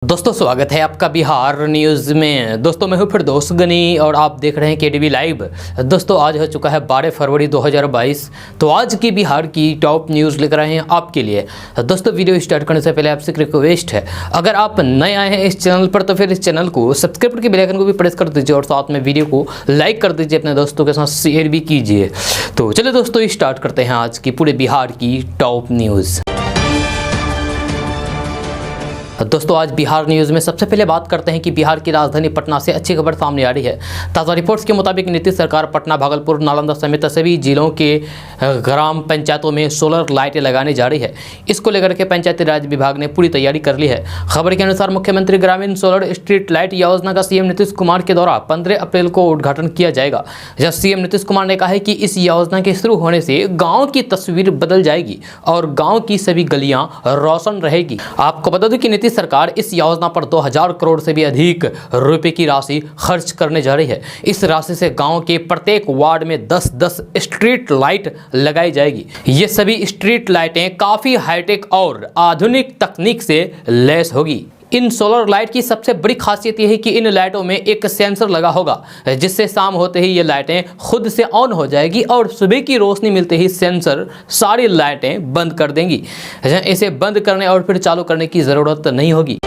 दोस्तों स्वागत है आपका बिहार न्यूज़ में। दोस्तों मैं हूं फिर दोस्त गनी और आप देख रहे हैं केडीवी लाइव। दोस्तों आज हो चुका है 12 फरवरी 2022। तो आज की बिहार की टॉप न्यूज़ लेकर आए हैं आपके लिए। दोस्तों वीडियो स्टार्ट करने से पहले आपसे एक रिक्वेस्ट है, अगर आप नए आए हैं इस चैनल पर तो फिर इस चैनल को सब्सक्राइब करके बेल आइकन को भी प्रेस कर दीजिए और साथ में वीडियो को लाइक कर दीजिए, अपने दोस्तों के साथ शेयर भी कीजिए। तो चलिए दोस्तों स्टार्ट करते हैं आज की पूरे बिहार की टॉप न्यूज़। दोस्तों आज बिहार न्यूज़ में सबसे पहले बात करते हैं कि बिहार की राजधानी पटना से अच्छी खबर सामने आ रही है। ताज़ा रिपोर्ट्स के मुताबिक नीतीश सरकार पटना, भागलपुर, नालंदा समेत सभी जिलों के ग्राम पंचायतों में सोलर लाइटें लगाने जा रही है। इसको लेकर के पंचायती राज विभाग ने पूरी तैयारी कर ली है। खबर के अनुसार मुख्यमंत्री ग्रामीण सोलर स्ट्रीट लाइट योजना का सीएम नीतीश कुमार के द्वारा 15 अप्रैल को उद्घाटन किया जाएगा। जब सीएम नीतीश कुमार ने कहा है कि इस योजना के शुरू होने से गाँव की तस्वीर बदल जाएगी और गाँव की सभी गलियाँ रोशन रहेगी। आपको बता दूं कि नीतीश सरकार इस योजना पर 2000 करोड़ से भी अधिक रुपए की राशि खर्च करने जा रही है। इस राशि से गांव के प्रत्येक वार्ड में 10-10 स्ट्रीट लाइट लगाई जाएगी। ये सभी स्ट्रीट लाइटें काफी हाईटेक और आधुनिक तकनीक से लैस होगी। इन सोलर लाइट की सबसे बड़ी खासियत यह है कि इन लाइटों में एक सेंसर लगा होगा, जिससे शाम होते ही ये लाइटें खुद से ऑन हो जाएगी और सुबह की रोशनी मिलते ही सेंसर सारी लाइटें बंद कर देंगी। इसे बंद करने और फिर चालू करने की ज़रूरत नहीं होगी।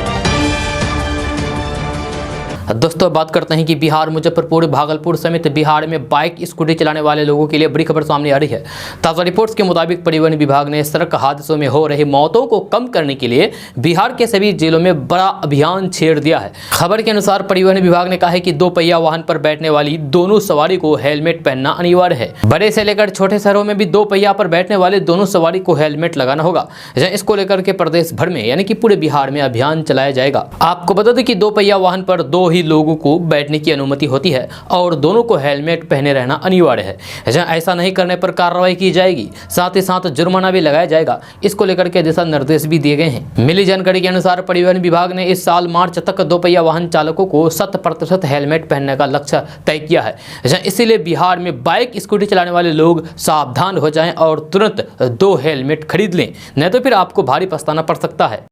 दोस्तों बात करते हैं कि बिहार, मुजफ्फरपुर, भागलपुर समेत बिहार में बाइक स्कूटी चलाने वाले लोगों के लिए बड़ी खबर सामने आ रही है। ताज़ा रिपोर्ट्स के मुताबिक परिवहन विभाग ने सड़क हादसों में हो रही मौतों को कम करने के लिए बिहार के सभी जिलों में बड़ा अभियान छेड़ दिया है। खबर के अनुसार परिवहन विभाग ने कहा है कि 2 पहिया वाहन पर बैठने वाली दोनों सवारी को हेलमेट पहनना अनिवार्य है। बड़े से लेकर छोटे शहरों में भी 2 पहिया पर बैठने वाले दोनों सवारी को हेलमेट लगाना होगा। इसको लेकर के प्रदेश भर में यानी कि पूरे बिहार में अभियान चलाया जाएगा। आपको बता दें कि 2 पहिया वाहन पर 2 ही लोगों को बैठने की अनुमति होती है और दोनों को हेलमेट पहने रहना अनिवार्य है। ऐसा नहीं करने पर कार्रवाई की जाएगी, साथ ही साथ जुर्माना भी लगाया जाएगा। इसको लेकर के दिशा निर्देश भी दिए गए हैं। मिली जानकारी के अनुसार परिवहन विभाग ने इस साल मार्च तक 2 पहिया वाहन चालकों को 100% हेलमेट पहनने का लक्ष्य तय किया है। इसीलिए बिहार में बाइक स्कूटी चलाने वाले लोग सावधान हो जाएं और तुरंत 2 हेलमेट खरीद लें, नहीं तो फिर आपको भारी पछताना पड़ सकता है।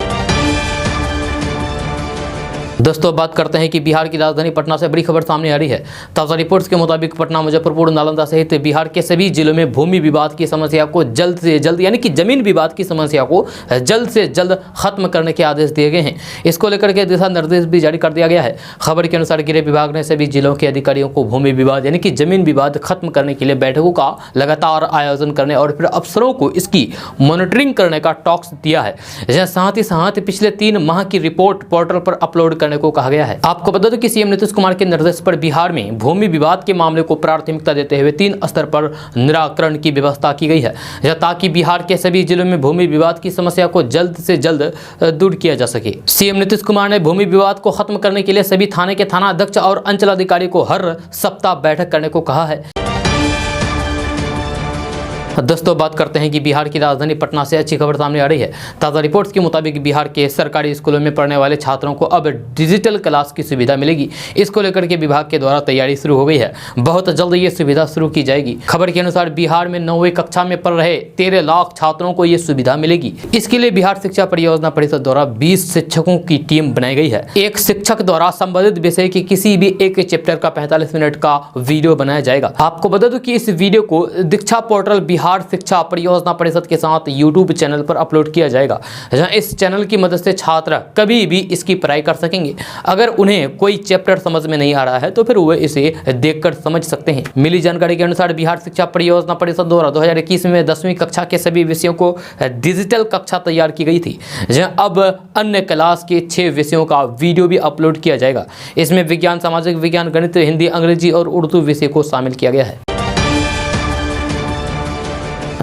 दोस्तों बात करते हैं कि बिहार की राजधानी पटना से बड़ी खबर सामने आ रही है। ताज़ा रिपोर्ट्स के मुताबिक पटना, मुजफ्फरपुर, नालंदा सहित बिहार के सभी जिलों में भूमि विवाद की समस्या को जल्द से जल्द यानी कि जमीन विवाद की समस्या को जल्द से जल्द खत्म करने के आदेश दिए गए हैं। इसको लेकर के दिशा निर्देश भी जारी कर दिया गया है। खबर के अनुसार गृह विभाग ने सभी जिलों के अधिकारियों को भूमि विवाद यानी कि जमीन विवाद खत्म करने के लिए बैठकों का लगातार आयोजन करने और फिर अफसरों को इसकी मॉनिटरिंग करने का टॉक्स दिया है। साथ ही साथ पिछले 3 माह की रिपोर्ट पोर्टल पर अपलोड करने को कहा गया है। आपको बता दें कि सीएम नीतीश कुमार के निर्देश पर बिहार में भूमि विवाद के मामले को प्राथमिकता देते हुए 3 स्तर पर निराकरण की व्यवस्था की गई है, ताकि बिहार के सभी जिलों में भूमि विवाद की समस्या को जल्द से जल्द दूर किया जा सके। सीएम नीतीश कुमार ने भूमि विवाद को खत्म करने के लिए सभी थाने के थाना अध्यक्ष और अंचल अधिकारी को हर सप्ताह बैठक करने को कहा है। दोस्तों बात करते हैं कि बिहार की राजधानी पटना से अच्छी खबर सामने आ रही है। ताज़ा रिपोर्ट्स के मुताबिक बिहार के सरकारी स्कूलों में पढ़ने वाले छात्रों को अब डिजिटल क्लास की सुविधा मिलेगी। इसको लेकर के विभाग के द्वारा तैयारी शुरू हो गई है। बहुत जल्द ये सुविधा शुरू की जाएगी। खबर के अनुसार बिहार में 9वीं कक्षा में पढ़ रहे 13 लाख छात्रों को ये सुविधा मिलेगी। इसके लिए बिहार शिक्षा परियोजना परिषद द्वारा 20 शिक्षकों की टीम बनाई गई है। एक शिक्षक द्वारा संबंधित विषय के किसी भी एक चैप्टर का 45 मिनट का वीडियो बनाया जाएगा। आपको बता दूं कि इस वीडियो को दीक्षा पोर्टल बिहार शिक्षा परियोजना परिषद के साथ यूट्यूब चैनल पर अपलोड किया जाएगा। इस चैनल की मदद से छात्र कभी भी इसकी पढ़ाई कर सकेंगे। अगर उन्हें कोई चैप्टर समझ में नहीं आ रहा है तो फिर वो इसे देखकर समझ सकते हैं। मिली जानकारी के अनुसार बिहार शिक्षा परियोजना परिषद द्वारा 2021 में 10वीं कक्षा के सभी विषयों को डिजिटल कक्षा तैयार की गई थी। अब अन्य क्लास के 6 विषयों का वीडियो भी अपलोड किया जाएगा। इसमें विज्ञान, सामाजिक विज्ञान, गणित, हिंदी, अंग्रेजी और उर्दू विषय को शामिल किया गया है।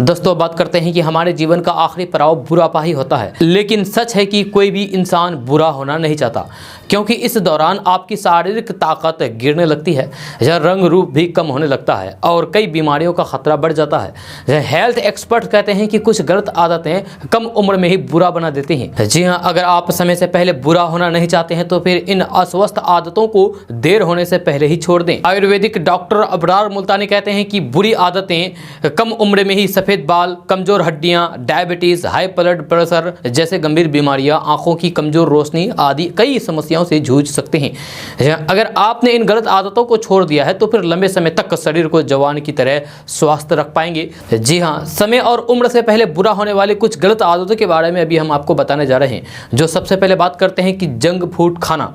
दोस्तों बात करते हैं कि हमारे जीवन का आखिरी पड़ाव बुढ़ापा ही होता है, लेकिन सच है कि कोई भी इंसान बुरा होना नहीं चाहता, क्योंकि इस दौरान आपकी शारीरिक ताकत गिरने लगती है, रंग रूप भी कम होने लगता है और कई बीमारियों का खतरा बढ़ जाता है। हेल्थ एक्सपर्ट कहते हैं कि कुछ गलत आदतें कम उम्र में ही बुरा बना देती हैं। जी हाँ, अगर आप समय से पहले बुरा होना नहीं चाहते हैं तो फिर इन अस्वस्थ आदतों को देर होने से पहले ही छोड़ दें। आयुर्वेदिक डॉक्टर अबरार मुल्तानी कहते हैं कि बुरी आदतें कम उम्र में ही सफेद बाल, कमजोर हड्डियां, डायबिटीज, हाई ब्लड प्रेशर जैसे गंभीर बीमारियां, आंखों की कमजोर रोशनी आदि कई समस्याओं से जूझ सकते हैं। अगर आपने इन गलत आदतों को छोड़ दिया है तो फिर लंबे समय तक शरीर को जवान की तरह स्वस्थ रख पाएंगे। जी हाँ, समय और उम्र से पहले बुरा होने वाले कुछ गलत आदतों के बारे में अभी हम आपको बताने जा रहे हैं। जो सबसे पहले बात करते हैं कि जंक फूड खाना।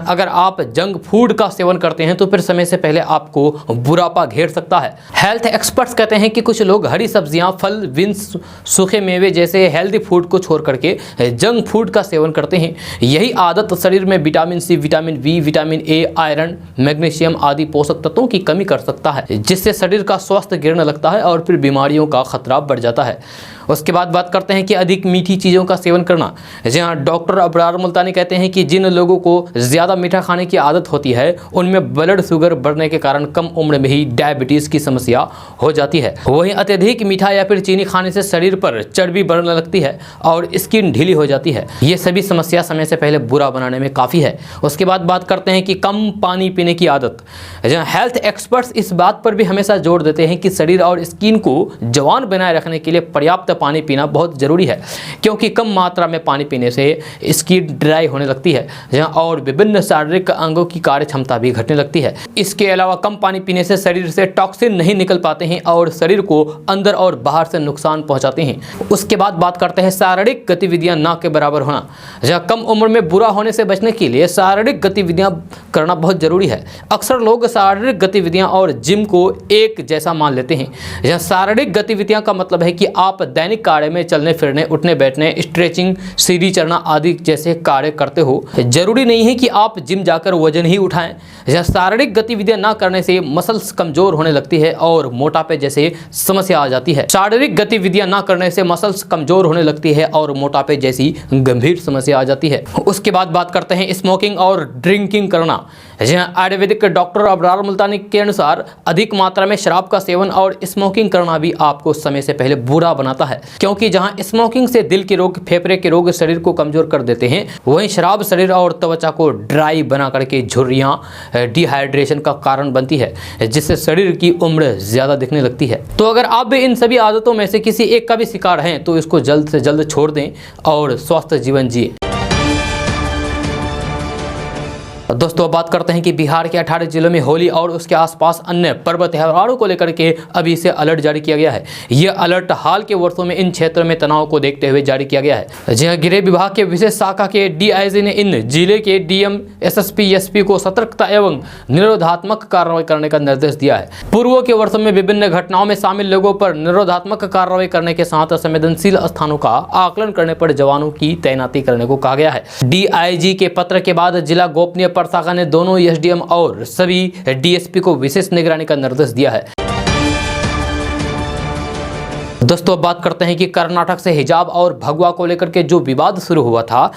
अगर आप जंक फूड का सेवन करते हैं तो फिर समय से पहले आपको बुढ़ापा घेर सकता है। हेल्थ एक्सपर्ट्स कहते हैं कि कुछ लोग हरी सब्जियां, फल, बीन्स, सूखे मेवे जैसे हेल्दी फूड को छोड़ करके जंक फूड का सेवन करते हैं। यही आदत शरीर में vitamin C, vitamin B, vitamin A, iron, magnesium आदि पोषक तत्वों की कमी कर सकता है, जिससे शरीर का स्वास्थ्य गिरने लगता है और फिर बीमारियों का खतरा बढ़ जाता है। उसके बाद बात करते हैं कि अधिक मीठी चीज़ों का सेवन करना। जहाँ डॉक्टर अबरार मुल्तानी कहते हैं कि जिन लोगों को ज़्यादा मीठा खाने की आदत होती है उनमें ब्लड शुगर बढ़ने के कारण कम उम्र में ही डायबिटीज़ की समस्या हो जाती है। वहीं अत्यधिक मीठा या फिर चीनी खाने से शरीर पर चर्बी बढ़ने लगती है और स्किन ढीली हो जाती है। ये सभी समस्या समय से पहले बुरा बनाने में काफ़ी है। उसके बाद बात करते हैं कि कम पानी पीने की आदत। जहाँ हेल्थ एक्सपर्ट्स इस बात पर भी हमेशा जोर देते हैं कि शरीर और स्किन को जवान बनाए रखने के लिए पर्याप्त पानी पीना बहुत ज़रूरी है, क्योंकि कम मात्रा में पानी पीने से स्किन ड्राई होने लगती है और विभिन्न शारीरिक अंगों की कार्य क्षमता भी घटने लगती है। इसके अलावा कम पानी पीने से शरीर से टॉक्सिन नहीं निकल पाते हैं और शरीर को अंदर और बाहर से नुकसान पहुंचाते हैं। उसके बाद बात करते हैं शारीरिक गतिविधियां ना के बराबर होना। जहाँ कम उम्र में बुरा होने से बचने के लिए शारीरिक गतिविधियां करना बहुत जरूरी है। अक्सर लोग शारीरिक गतिविधियां और जिम को एक जैसा मान लेते हैं। जहाँ शारीरिक गतिविधियां का मतलब है कि आप दैनिक कार्य में चलने फिरने, उठने बैठने, स्ट्रेचिंग, सीढ़ी चढ़ना आदि जैसे कार्य करते हो। जरूरी नहीं है कि आप जिम जाकर वजन ही उठाएं। यह शारीरिक गतिविधियां ना करने से मसल्स कमजोर होने लगती है और मोटापे जैसे समस्या आ जाती है। शारीरिक गतिविधियां ना करने से मसल्स कमजोर होने लगती है और मोटापे जैसी गंभीर समस्या आ जाती है। उसके बाद बात करते हैं स्मोकिंग और ड्रिंकिंग करना। आयुर्वेदिक डॉक्टर अबरार मुल्तानी के अनुसार अधिक मात्रा में शराब का सेवन और स्मोकिंग करना भी आपको समय से पहले बुरा बनाता है, क्योंकि जहां स्मोकिंग से दिल के रोग, फेफड़े के रोग शरीर को कमजोर कर देते हैं, वहीं शराब शरीर और त्वचा को ड्राई बना करके झुर्रियां, डिहाइड्रेशन का कारण बनती है, जिससे शरीर की उम्र ज्यादा दिखने लगती है। तो अगर आप भी इन सभी आदतों में से किसी एक का भी शिकार हैं तो इसको जल्द से जल्द छोड़ दें और स्वस्थ जीवन जिए। दोस्तों, बात करते हैं कि बिहार के 18 जिलों में होली और उसके आसपास अन्य पर्व त्योहारों को लेकर के अभी से अलर्ट जारी किया गया है। यह अलर्ट हाल के वर्षों में इन क्षेत्रों में तनाव को देखते हुए जारी किया गया है। जहां गृह विभाग के विशेष शाखा के डीआईजी ने इन जिले के डीएम, एसएसपी, एसपी को सतर्कता एवं निरोधात्मक कार्रवाई करने का निर्देश दिया है। पूर्व के वर्षों में विभिन्न घटनाओं में शामिल लोगों पर निरोधात्मक कार्रवाई करने के साथ संवेदनशील स्थानों का आकलन करने पर जवानों की तैनाती करने को कहा गया है। डीआईजी के पत्र के बाद जिला गोपनीय शाखा ने दोनों एसडीएम और सभी डीएसपी को विशेष निगरानी का निर्देश दिया है। दोस्तों, बात करते हैं कि कर्नाटक से हिजाब और भगवा को लेकर के जो विवाद शुरू हुआ था,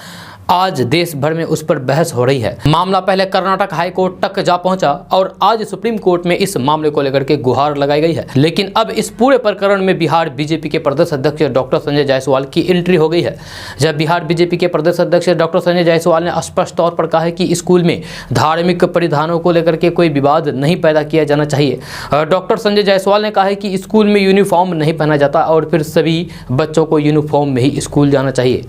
आज देश भर में उस पर बहस हो रही है। मामला पहले कर्नाटक हाई कोर्ट तक जा पहुंचा और आज सुप्रीम कोर्ट में इस मामले को लेकर के गुहार लगाई गई है। लेकिन अब इस पूरे प्रकरण में बिहार बीजेपी के प्रदेश अध्यक्ष डॉक्टर संजय जायसवाल की एंट्री हो गई है। जब बिहार बीजेपी के प्रदेश अध्यक्ष डॉक्टर संजय जायसवाल ने स्पष्ट तौर पर कहा है कि स्कूल में धार्मिक परिधानों को लेकर के कोई विवाद नहीं पैदा किया जाना चाहिए। डॉक्टर संजय जायसवाल ने कहा है कि स्कूल में यूनिफॉर्म नहीं पहना जाता और फिर सभी बच्चों को यूनिफॉर्म में ही स्कूल जाना चाहिए।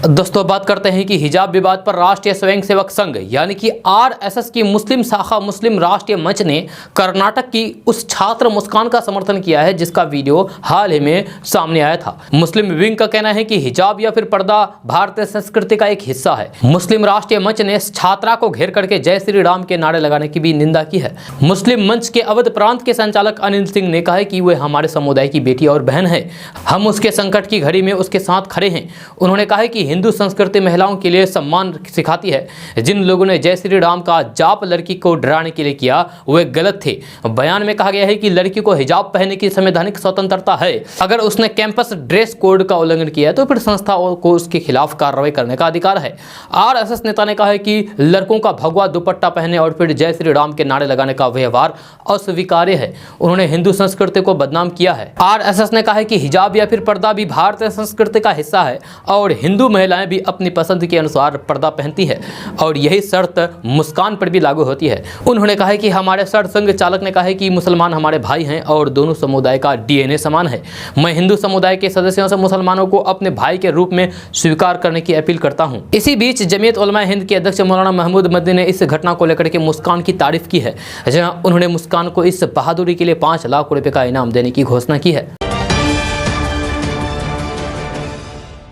दोस्तों, बात करते हैं कि हिजाब विवाद पर राष्ट्रीय स्वयंसेवक संघ यानी कि आरएसएस की मुस्लिम शाखा मुस्लिम राष्ट्रीय मंच ने कर्नाटक की उस छात्र मुस्कान का समर्थन किया है जिसका वीडियो हाल ही में सामने आया था। मुस्लिम विंग का कहना है कि हिजाब या फिर पर्दा भारतीय संस्कृति का एक हिस्सा है। मुस्लिम राष्ट्रीय मंच ने छात्रा को घेर करके जय श्री राम के नारे लगाने की भी निंदा की है। मुस्लिम मंच के अवध प्रांत के संचालक अनिल सिंह ने कहा कि वे हमारे समुदाय की बेटी और बहन है, हम उसके संकट की घड़ी में उसके साथ खड़े हैं। उन्होंने कहा कि हिंदू संस्कृति महिलाओं के लिए सम्मान सिखाती है। जिन लोगों ने जय श्री राम का जाप लड़की को डराने के लिए किया वे गलत थे। बयान में कहा गया है कि लड़की को हिजाब पहनने की संवैधानिक स्वतंत्रता है। अगर उसने कैंपस ड्रेस कोड का उल्लंघन किया तो फिर संस्था को उसके खिलाफ कार्रवाई करने का अधिकार है। आरएसएस नेता ने कहा है कि लड़कों का भगवा दुपट्टा पहने और फिर जय श्री राम के नारे लगाने का व्यवहार अस्वीकार्य है। उन्होंने हिंदू संस्कृति को बदनाम किया है। आरएसएस ने कहा है कि हिजाब या फिर पर्दा भी भारतीय संस्कृति का हिस्सा है और हिंदू महिलाएं भी अपनी पसंद के अनुसार पर्दा पहनती है और यही शर्त मुस्कान पर भी लागू होती है। उन्होंने कहा कि हमारे सर संघ चालक ने कहा है कि मुसलमान हमारे भाई हैं और दोनों समुदाय का डीएनए समान है। मैं हिंदू समुदाय के सदस्यों से मुसलमानों को अपने भाई के रूप में स्वीकार करने की अपील करता हूं। इसी बीच जमीयत उलमा हिंद के अध्यक्ष मौलाना महमूद मदनी ने इस घटना को लेकर के मुस्कान की तारीफ की है, जहां उन्होंने मुस्कान को इस बहादुरी के लिए 5 लाख रुपए का इनाम देने की घोषणा की है।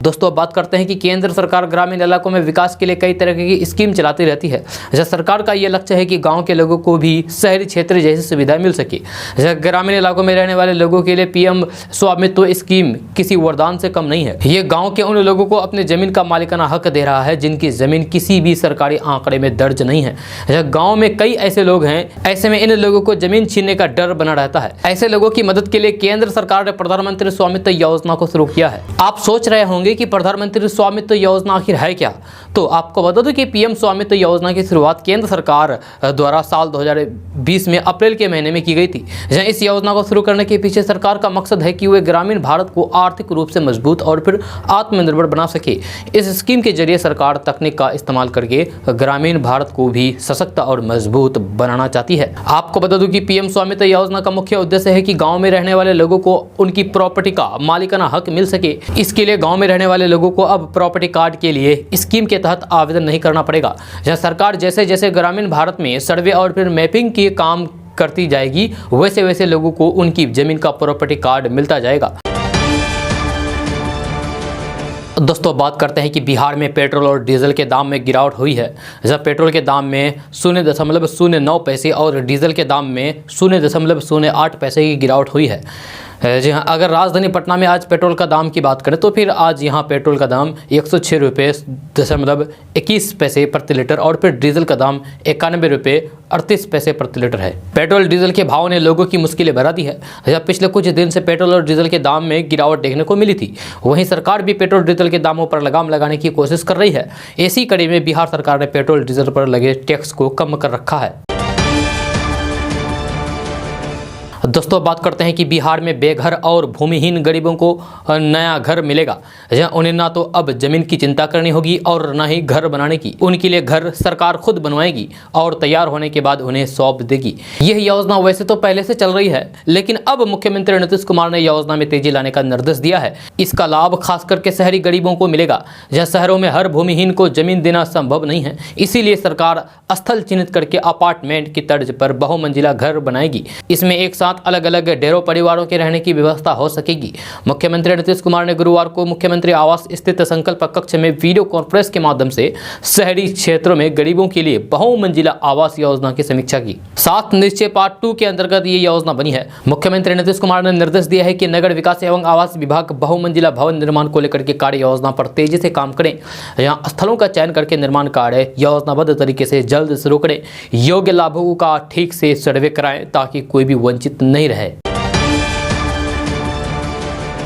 दोस्तों अब बात करते हैं कि केंद्र सरकार ग्रामीण इलाकों में विकास के लिए कई तरह की स्कीम चलाती रहती है। जैसे सरकार का ये लक्ष्य है कि गांव के लोगों को भी शहरी क्षेत्र जैसी सुविधाएं मिल सके। जैसे ग्रामीण इलाकों में रहने वाले लोगों के लिए पीएम स्वामित्व स्कीम किसी वरदान से कम नहीं है। ये गाँव के उन लोगों को अपने जमीन का मालिकाना हक दे रहा है जिनकी जमीन किसी भी सरकारी आंकड़े में दर्ज नहीं है। गाँव में कई ऐसे लोग हैं, ऐसे में इन लोगों को जमीन छीनने का डर बना रहता है। ऐसे लोगों की मदद के लिए केंद्र सरकार ने प्रधानमंत्री स्वामित्व योजना को शुरू किया है। आप सोच रहे होंगे कि प्रधानमंत्री स्वामित्व योजना आखिर है क्या, तो आपको बता दूं कि पीएम स्वामित्व योजना की शुरुआत केंद्र सरकार द्वारा साल 2020 में अप्रैल के महीने में की गई थी। जहां इस योजना को शुरू करने के पीछे सरकार का मकसद है कि वे ग्रामीण भारत को आर्थिक रूप से मजबूत और फिर आत्मनिर्भर बना सके। इस स्कीम के जरिए सरकार तकनीक का इस्तेमाल करके ग्रामीण भारत को भी सशक्त और मजबूत बनाना चाहती है। आपको बता दूं कि पीएम स्वामित्व योजना का मुख्य उद्देश्य है कि गाँव में रहने वाले लोगों को उनकी प्रॉपर्टी का मालिकाना हक मिल सके। इसके लिए गाँव में रहने वाले लोगों को अब प्रॉपर्टी कार्ड के लिए स्कीम के तहत आवेदन नहीं करना पड़ेगा। जहां सरकार जैसे जैसे ग्रामीण भारत में सर्वे और फिर मैपिंग के काम करती जाएगी, वैसे वैसे लोगों को उनकी जमीन का प्रॉपर्टी कार्ड मिलता जाएगा। दोस्तों बात करते हैं कि बिहार में पेट्रोल और डीजल के दाम में गिरावट हुई है। जब पेट्रोल के दाम में 0.09 पैसे और डीजल के दाम में 0.08 पैसे की गिरावट हुई है। जी हाँ, अगर राजधानी पटना में आज पेट्रोल का दाम की बात करें तो फिर आज यहाँ पेट्रोल का दाम 106 रुपये 21 पैसे प्रति लीटर और फिर डीजल का दाम 91 रुपये 38 पैसे प्रति लीटर है। पेट्रोल डीजल के भाव ने लोगों की मुश्किलें बढ़ा दी है। जब पिछले कुछ दिन से पेट्रोल और डीजल के दाम में गिरावट देखने को मिली थी, वहीं सरकार भी पेट्रोल डीजल के दामों पर लगाम लगाने की कोशिश कर रही है। इसी कड़ी में बिहार सरकार ने पेट्रोल डीजल पर लगे टैक्स को कम कर रखा है। दोस्तों बात करते हैं कि बिहार में बेघर और भूमिहीन गरीबों को नया घर मिलेगा। जहां उन्हें ना तो अब जमीन की चिंता करनी होगी और ना ही घर बनाने की। उनके लिए घर सरकार खुद बनवाएगी और तैयार होने के बाद उन्हें सौंप देगी। यह योजना वैसे तो पहले से चल रही है, लेकिन अब मुख्यमंत्री नीतीश कुमार ने योजना में तेजी लाने का निर्देश दिया है। इसका लाभ खास करके शहरी गरीबों को मिलेगा, जहाँ शहरों में हर भूमिहीन को जमीन देना संभव नहीं है। इसीलिए सरकार स्थल चिन्हित करके अपार्टमेंट की तर्ज पर बहुमंजिला घर बनाएगी। इसमें एक साथ अलग अलग डेढ़ों परिवारों के रहने की व्यवस्था हो सकेगी। मुख्यमंत्री नीतीश कुमार ने गुरुवार को मुख्यमंत्री आवास स्थित संकल्प कक्ष में वीडियो कॉन्फ्रेंस के माध्यम से शहरी क्षेत्रों में गरीबों के लिए बहुमंजिला आवास योजना की समीक्षा की। 7 निश्चय पार्ट 2 के अंतर्गत ये योजना बनी है। मुख्यमंत्री नीतीश कुमार ने निर्देश दिया है कि नगर विकास एवं आवास विभाग बहुमंजिला भवन निर्माण को लेकर के कार्य योजना पर तेजी से काम करें। यहाँ स्थलों का चयन करके निर्माण कार्य योजनाबद्ध तरीके से जल्द शुरू करें। योग्य लाभुकों का ठीक से सर्वे कराएं ताकि कोई भी वंचित नहीं रहे।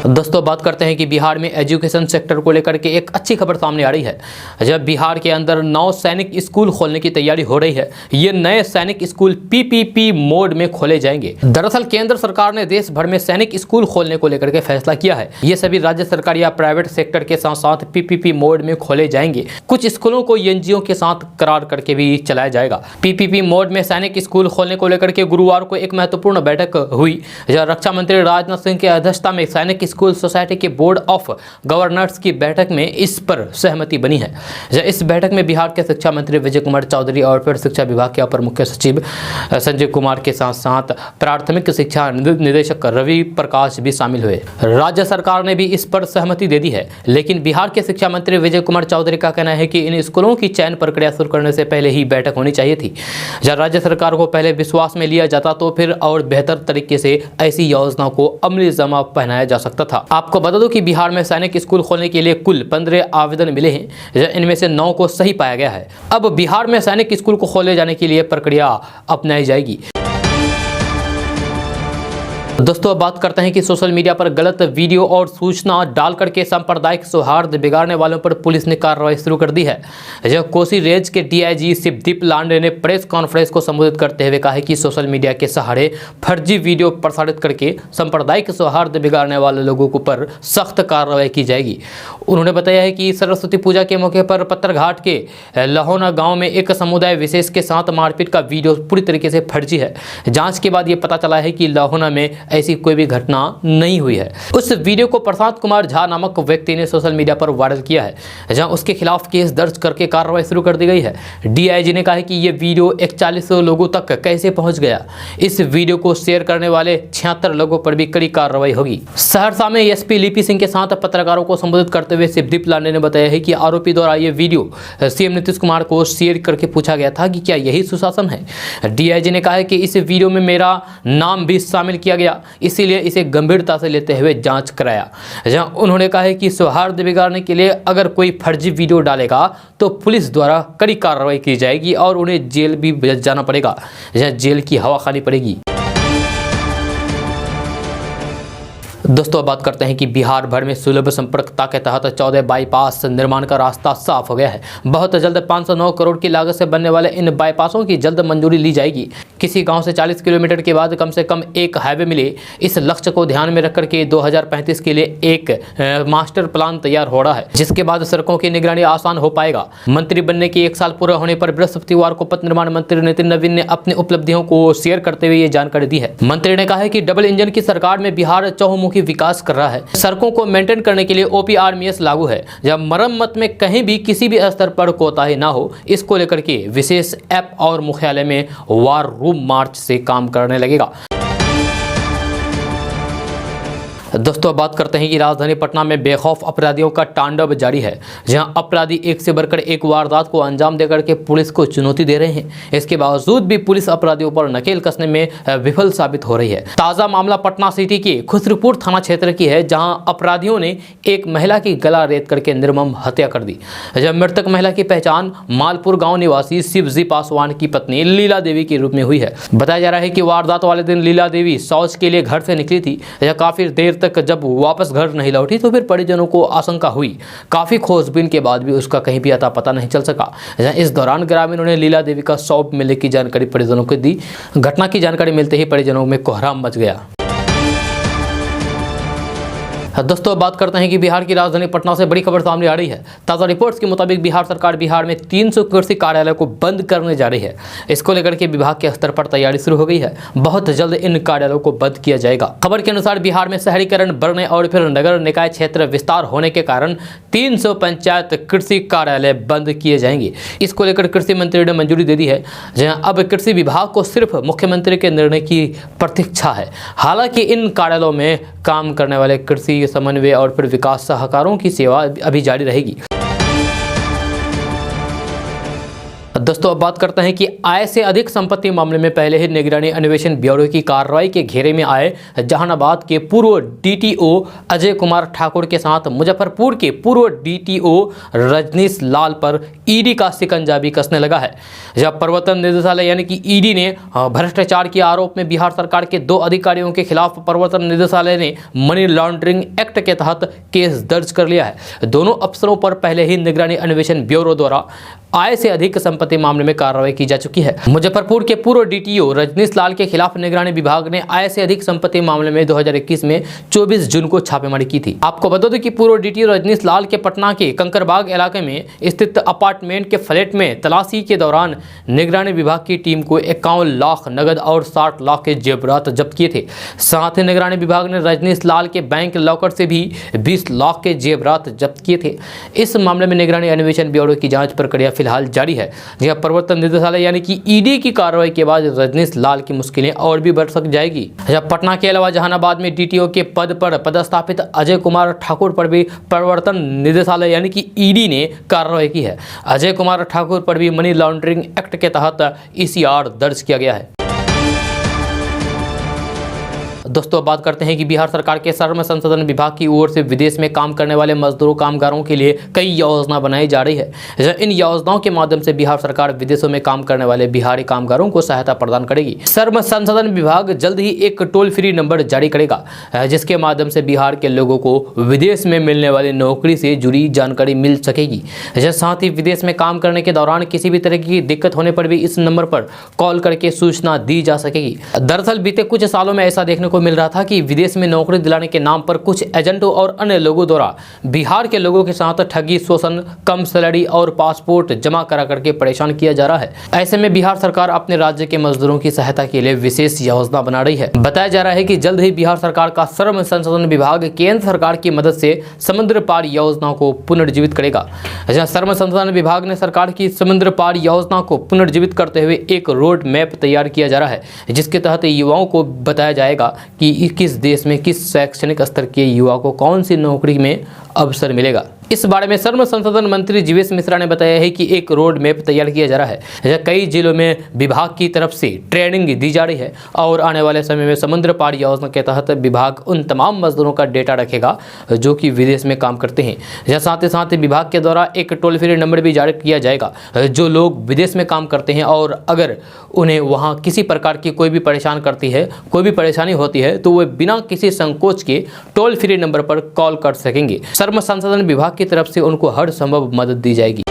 दोस्तों बात करते हैं कि बिहार में एजुकेशन सेक्टर को लेकर के एक अच्छी खबर सामने आ रही है। जब बिहार के अंदर 9 सैनिक स्कूल खोलने की तैयारी हो रही है। ये नए सैनिक स्कूल पीपीपी मोड में खोले जाएंगे। दरअसल केंद्र सरकार ने देश भर में सैनिक स्कूल खोलने को लेकर के फैसला किया है। ये सभी राज्य सरकार या प्राइवेट सेक्टर के साथ साथ पीपीपी मोड में खोले जाएंगे। कुछ स्कूलों को एनजीओ के साथ करार करके भी चलाया जाएगा। पीपीपी मोड में सैनिक स्कूल खोलने को लेकर के गुरुवार को एक महत्वपूर्ण बैठक हुई, जहां रक्षा मंत्री राजनाथ सिंह की अध्यक्षता में सैनिक स्कूल सोसाइटी के बोर्ड ऑफ गवर्नर्स की बैठक में इस पर सहमति बनी है। इस बैठक में बिहार के शिक्षा मंत्री विजय कुमार चौधरी और फिर शिक्षा विभाग के अपर मुख्य सचिव संजय कुमार के साथ साथ प्राथमिक शिक्षा निदेशक रवि प्रकाश भी शामिल हुए। राज्य सरकार ने भी इस पर सहमति दे दी है, लेकिन बिहार के शिक्षा मंत्री विजय कुमार चौधरी का कहना है कि इन स्कूलों की चयन प्रक्रिया शुरू करने से पहले ही बैठक होनी चाहिए थी। जब राज्य सरकार को पहले विश्वास में लिया जाता तो फिर और बेहतर तरीके से ऐसी योजना को अमली जमा पहनाया जा सकता था। आपको बता दूं कि बिहार में सैनिक स्कूल खोलने के लिए कुल 15 आवेदन मिले हैं। इनमें से 9 को सही पाया गया है। अब बिहार में सैनिक स्कूल को खोले जाने के लिए प्रक्रिया अपनाई जाएगी। दोस्तों अब बात करते हैं कि सोशल मीडिया पर गलत वीडियो और सूचना डाल करके सांप्रदायिक सौहार्द बिगाड़ने वालों पर पुलिस ने कार्रवाई शुरू कर दी है। जब कोसी रेंज के डीआईजी शिवदीप लांडे ने प्रेस कॉन्फ्रेंस को संबोधित करते हुए कहा है कि सोशल मीडिया के सहारे फर्जी वीडियो प्रसारित करके सांप्रदायिक सौहार्द बिगाड़ने वाले लोगों को पर सख्त कार्रवाई की जाएगी। उन्होंने बताया है कि सरस्वती पूजा के मौके पर पत्थरघाट के लहोना गाँव में एक समुदाय विशेष के साथ मारपीट का वीडियो पूरी तरीके से फर्जी है। जाँच के बाद ये पता चला है कि लहोना में ऐसी कोई भी घटना नहीं हुई है। उस वीडियो को प्रशांत कुमार झा नामक व्यक्ति ने सोशल मीडिया पर वायरल किया है, जहां उसके खिलाफ केस दर्ज करके कार्रवाई शुरू कर दी गई है। डीआईजी ने कहा है कि ये वीडियो 4100 लोगों तक कैसे पहुंच गया। इस वीडियो को शेयर करने वाले 76 लोगों पर भी कड़ी कार्रवाई होगी। सहरसा में एसपी लिपि सिंह के साथ पत्रकारों को संबोधित करते हुए शिवदीप लांडे ने बताया है कि आरोपी द्वारा ये वीडियो सीएम नीतीश कुमार को शेयर करके पूछा गया था कि क्या यही सुशासन है। डीआईजी ने कहा है कि इस वीडियो में मेरा नाम भी शामिल किया गया, इसीलिए इसे गंभीरता से लेते हुए जांच कराया। जहां उन्होंने कहा है कि सौहार्द बिगाड़ने के लिए अगर कोई फर्जी वीडियो डालेगा तो पुलिस द्वारा कड़ी कार्रवाई की जाएगी और उन्हें जेल भी जाना पड़ेगा, जहां जेल की हवा खानी पड़ेगी। दोस्तों अब बात करते हैं कि बिहार भर में सुलभ संपर्कता के तहत 14 बाईपास निर्माण का रास्ता साफ हो गया है। बहुत जल्द 509 करोड़ की लागत से बनने वाले इन बाईपासों की जल्द मंजूरी ली जाएगी। किसी गांव से 40 किलोमीटर के बाद कम से कम एक हाईवे मिले, इस लक्ष्य को ध्यान में रखकर के 2035 के लिए एक मास्टर प्लान तैयार हो रहा है, जिसके बाद सड़कों की निगरानी आसान हो पाएगा। मंत्री बनने के 1 साल पूरा होने पर बृहस्पतिवार को पथ निर्माण मंत्री नितिन नवीन ने अपनी उपलब्धियों को शेयर करते हुए ये जानकारी दी है। मंत्री ने कहा है कि डबल इंजन की सरकार में बिहार चहुमुखी विकास कर रहा है। सड़कों को मेंटेन करने के लिए ओपीआरएमएस लागू है, जब मरम्मत में कहीं भी किसी भी स्तर पर कोताही ना हो, इसको लेकर के विशेष ऐप और मुख्यालय में वार रूम मार्च से काम करने लगेगा। दोस्तों अब बात करते हैं कि राजधानी पटना में बेखौफ अपराधियों का तांडव जारी है, जहां अपराधी एक से बढ़कर एक वारदात को अंजाम देकर के पुलिस को चुनौती दे रहे हैं। इसके बावजूद भी पुलिस अपराधियों पर नकेल कसने में विफल साबित हो रही है। ताज़ा मामला पटना सिटी के खुसरूपुर थाना क्षेत्र की है, जहां अपराधियों ने एक महिला की गला रेत करके निर्मम हत्या कर दी। जब मृतक महिला की पहचान मालपुर गाँव निवासी शिवजी पासवान की पत्नी लीला देवी के रूप में हुई है। बताया जा रहा है कि वारदात वाले दिन लीला देवी शौच के लिए घर से निकली थी। काफी देर तक जब वापस घर नहीं लौटी तो फिर परिजनों को आशंका हुई। काफी खोजबीन के बाद भी उसका कहीं भी अता पता नहीं चल सका। इस दौरान ग्रामीणों ने लीला देवी का शव मिलने की जानकारी परिजनों को दी। घटना की जानकारी मिलते ही परिजनों में कोहराम मच गया। दोस्तों बात करते हैं कि बिहार की राजधानी पटना से बड़ी खबर सामने आ रही है। ताज़ा रिपोर्ट्स के मुताबिक बिहार सरकार बिहार में 300 कृषि कार्यालय को बंद करने जा रही है। इसको लेकर के विभाग के स्तर पर तैयारी शुरू हो गई है। बहुत जल्द इन कार्यालयों को बंद किया जाएगा। खबर के अनुसार बिहार में शहरीकरण बढ़ने और फिर नगर निकाय क्षेत्र विस्तार होने के कारण 300 पंचायत कृषि कार्यालय बंद किए जाएंगे। इसको लेकर कृषि मंत्री ने मंजूरी दे दी है, जहाँ अब कृषि विभाग को सिर्फ मुख्यमंत्री के निर्णय की प्रतीक्षा है। हालांकि इन कार्यालयों में काम करने वाले कृषि समन्वय और फिर विकास सलाहकारों की सेवा अभी जारी रहेगी। दोस्तों अब बात करते हैं कि आय से अधिक संपत्ति मामले में पहले ही निगरानी अन्वेषण ब्यूरो की कार्रवाई के घेरे में आए जहानाबाद के पूर्व डीटीओ अजय कुमार ठाकुर के साथ मुजफ्फरपुर के पूर्व डीटीओ रजनीश लाल पर ईडी का शिकंजा भी कसने लगा है। जब प्रवर्तन निदेशालय यानी कि ईडी ने भ्रष्टाचार के आरोप में बिहार सरकार के 2 अधिकारियों के खिलाफ प्रवर्तन निदेशालय ने मनी लॉन्ड्रिंग एक्ट के तहत केस दर्ज कर लिया है। दोनों अफसरों पर पहले ही निगरानी अन्वेषण ब्यूरो द्वारा आय से अधिक संपत्ति मामले में कार्रवाई की जा चुकी है। मुजफ्फरपुर के पूर्व डीटीओ रजनीश लाल के खिलाफ निगरानी विभाग ने आय से अधिक संपत्ति मामले में 2021 में 24 जून को छापेमारी की थी। आपको बता दें कि पूर्व डीटीओ रजनीश लाल के पटना के कंकरबाग इलाके में स्थित अपार्टमेंट के फ्लैट में तलाशी के दौरान निगरानी विभाग की टीम को 51 लाख नगद और 60 लाख के जेवरात जब्त किए थे। साथ ही निगरानी विभाग ने रजनीश लाल के बैंक लॉकर से भी 20 लाख के जेवरात जब्त किए थे। इस मामले में निगरानी अन्वेषण ब्यूरो की जाँच प्रक्रिया फिलहाल जारी है। जहां प्रवर्तन निदेशालय यानी कि ईडी की कार्रवाई के बाद रजनीश लाल की मुश्किलें और भी बढ़ जाएगी। जब पटना के अलावा जहानाबाद में डीटीओ के पद पर पदस्थापित अजय कुमार ठाकुर पर भी प्रवर्तन निदेशालय यानी कि ईडी ने कार्रवाई की है। अजय कुमार ठाकुर पर भी मनी लॉन्ड्रिंग एक्ट के तहत ईसीआर दर्ज किया गया है। दोस्तों बात करते हैं कि बिहार सरकार के श्रम संसाधन विभाग की ओर से विदेश में काम करने वाले मजदूरों कामगारों के लिए कई योजना बनाई जा रही है। इन योजनाओं के माध्यम से बिहार सरकार विदेशों में काम करने वाले बिहारी कामगारों को सहायता प्रदान करेगी। श्रम संसाधन विभाग जल्द ही एक टोल फ्री नंबर जारी करेगा, जिसके माध्यम से बिहार के लोगों को विदेश में मिलने वाली नौकरी से जुड़ी जानकारी मिल सकेगी। साथ ही विदेश में काम करने के दौरान किसी भी तरह की दिक्कत होने पर भी इस नंबर पर कॉल करके सूचना दी जा सकेगी। दरअसल बीते कुछ सालों में ऐसा देखने को मिल रहा था कि विदेश में नौकरी दिलाने के नाम पर कुछ एजेंटों और अन्य लोगों द्वारा बिहार के लोगों के साथ ठगी, शोषण, कम सैलरी और पासपोर्ट जमा करा करके परेशान किया जा रहा है। ऐसे में बिहार सरकार अपने राज्य के मजदूरों की सहायता के लिए विशेष योजना बना रही है। बताया जा रहा है कि जल्द ही बिहार सरकार का श्रम संसाधन विभाग केंद्र सरकार की मदद से समुद्र पार योजना को पुनर्जीवित करेगा। श्रम संसाधन विभाग ने सरकार की समुद्र पार योजना को पुनर्जीवित करते हुए एक रोड मैप तैयार किया जा रहा है, जिसके तहत युवाओं को बताया जाएगा कि किस देश में किस शैक्षणिक स्तर के युवा को कौन सी नौकरी में अवसर मिलेगा। इस बारे में श्रम संसाधन मंत्री जीवेश मिश्रा ने बताया है कि एक रोड मैप तैयार किया जा रहा है। कई जिलों में विभाग की तरफ से ट्रेनिंग दी जा रही है और आने वाले समय में समुद्र पार योजना के तहत विभाग उन तमाम मजदूरों का डेटा रखेगा जो कि विदेश में काम करते हैं। साथ ही विभाग के द्वारा एक टोल फ्री नंबर भी जारी किया जाएगा। जो लोग विदेश में काम करते हैं और अगर उन्हें वहाँ किसी प्रकार की कोई भी परेशानी होती है तो वे बिना किसी संकोच के टोल फ्री नंबर पर कॉल कर सकेंगे। श्रम संसाधन विभाग की तरफ से उनको हर संभव मदद दी जाएगी।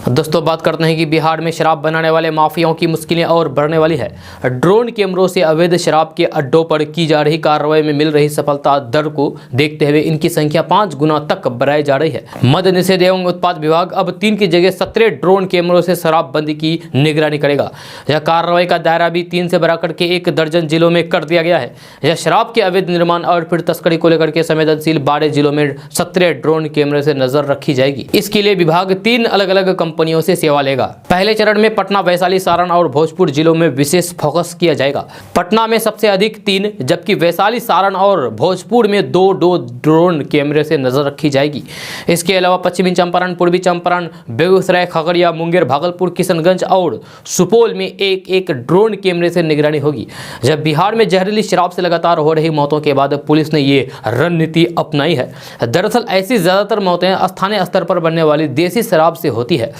दोस्तों बात करते हैं कि बिहार में शराब बनाने वाले माफियाओं की मुश्किलें और बढ़ने वाली है। ड्रोन कैमरों से अवैध शराब के अड्डों पर की जा रही कार्रवाई में मिल रही सफलता दर को देखते हुए इनकी संख्या 5 गुना तक बढ़ाई जा रही है। मद्य निषेध एवं उत्पाद विभाग अब 3 की जगह 17 ड्रोन कैमरों से शराबबंदी की निगरानी करेगा। यह कार्रवाई का दायरा भी 3 से बढ़ाकर के 1 दर्जन जिलों में कर दिया गया है। यह शराब के अवैध निर्माण और फिर तस्करी को लेकर के संवेदनशील 12 जिलों में 17 ड्रोन कैमरे से नजर रखी जाएगी। इसके लिए विभाग 3 अलग अलग कंपनियों से सेवा लेगा। पहले चरण में पटना, वैशाली, सारण और भोजपुर जिलों में विशेष फोकस किया जाएगा। पटना में सबसे अधिक 3, जबकि वैशाली, सारण और भोजपुर में 2 ड्रोन कैमरे से नजर रखी जाएगी। इसके अलावा पश्चिमी चंपारण, पूर्वी चंपारण, बेगूसराय, खगड़िया, मुंगेर, भागलपुर, किशनगंज और सुपौल में एक ड्रोन कैमरे से निगरानी होगी। जब बिहार में जहरीली शराब से लगातार हो रही मौतों के बाद पुलिस ने ये रणनीति अपनाई है। दरअसल ऐसी ज्यादातर मौतें स्थानीय स्तर पर बनने वाली देसी शराब से होती है।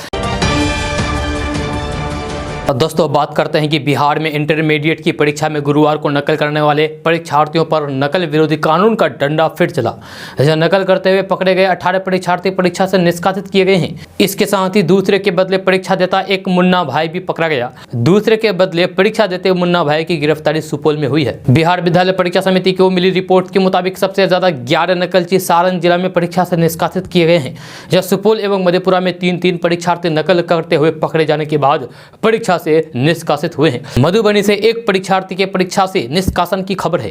दोस्तों बात करते हैं कि बिहार में इंटरमीडिएट की परीक्षा में गुरुवार को नकल करने वाले परीक्षार्थियों पर नकल विरोधी कानून का डंडा फिर चला। नकल करते हुए पकड़े गए 18 परीक्षार्थी परीक्षा से निष्कासित किए गए हैं। इसके साथ ही दूसरे के बदले परीक्षा देता एक मुन्ना भाई भी पकड़ा गया। दूसरे के बदले परीक्षा देते मुन्ना भाई की गिरफ्तारी सुपौल में हुई है। बिहार विद्यालय परीक्षा समिति को मिली रिपोर्ट के मुताबिक सबसे ज्यादा 11 नकलची सारण जिला में परीक्षा से निष्कासित किए गए हैं। सुपौल एवं मधेपुरा में 3 परीक्षार्थी नकल करते हुए पकड़े जाने के बाद परीक्षा से निष्कासित हुए हैं। मधुबनी से एक परीक्षार्थी के परीक्षा से निष्कासन की खबर है।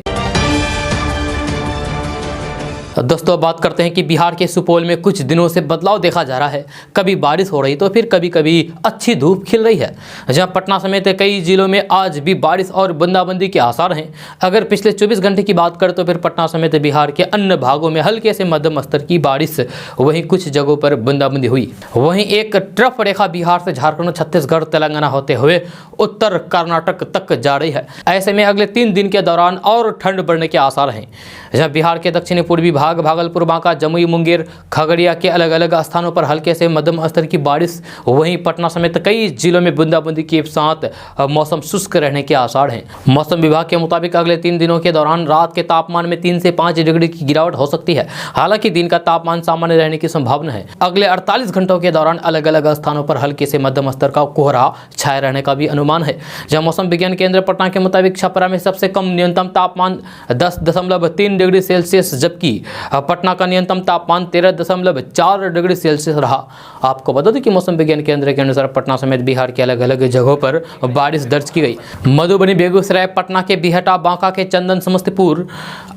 दोस्तों बात करते हैं कि बिहार के सुपौल में कुछ दिनों से बदलाव देखा जा रहा है। कभी बारिश हो रही तो फिर कभी कभी अच्छी धूप खिल रही है। जहां पटना समेत कई जिलों में आज भी बारिश और बूंदाबांदी के आसार हैं। अगर पिछले 24 घंटे की बात करें तो फिर पटना समेत बिहार के अन्य भागों में हल्के से मध्यम स्तर की बारिश, वहीं कुछ जगहों पर बूंदाबांदी हुई। वहीं एक ट्रफ रेखा बिहार से झारखंड, छत्तीसगढ़, तेलंगाना होते हुए उत्तर कर्नाटक तक जा रही है। ऐसे में अगले 3 दिन के दौरान और ठंड बढ़ने के आसार हैं। जहाँ बिहार के दक्षिणी पूर्वी भाग, भागलपुर, बांका, जमुई, मुंगेर, खगड़िया के अलग अलग स्थानों पर हल्के से मध्यम स्तर की बारिश, वहीं पटना समेत कई जिलों में बूंदाबांदी के साथ मौसम शुष्क रहने के आसार हैं। मौसम विभाग के मुताबिक अगले 3 दिनों के दौरान रात के तापमान में 3 से 5 डिग्री की गिरावट हो सकती है। हालांकि दिन का तापमान सामान्य रहने की संभावना है। अगले 48 घंटों के दौरान अलग अलग स्थानों पर हल्के से मध्यम स्तर का कोहरा छाए रहने का भी अनुमान है। जहाँ मौसम विज्ञान केंद्र पटना के मुताबिक छपरा में सबसे कम न्यूनतम तापमान 10.3 डिग्री सेल्सियस, जबकि पटना का न्यूनतम तापमान 13.4 डिग्री सेल्सियस रहा। आपको बता दें कि मौसम विज्ञान केंद्र के अनुसार पटना समेत बिहार के अलग अलग जगहों पर बारिश दर्ज की गई। मधुबनी, बेगूसराय, पटना के बिहटा, बांका के चंदन, समस्तीपुर,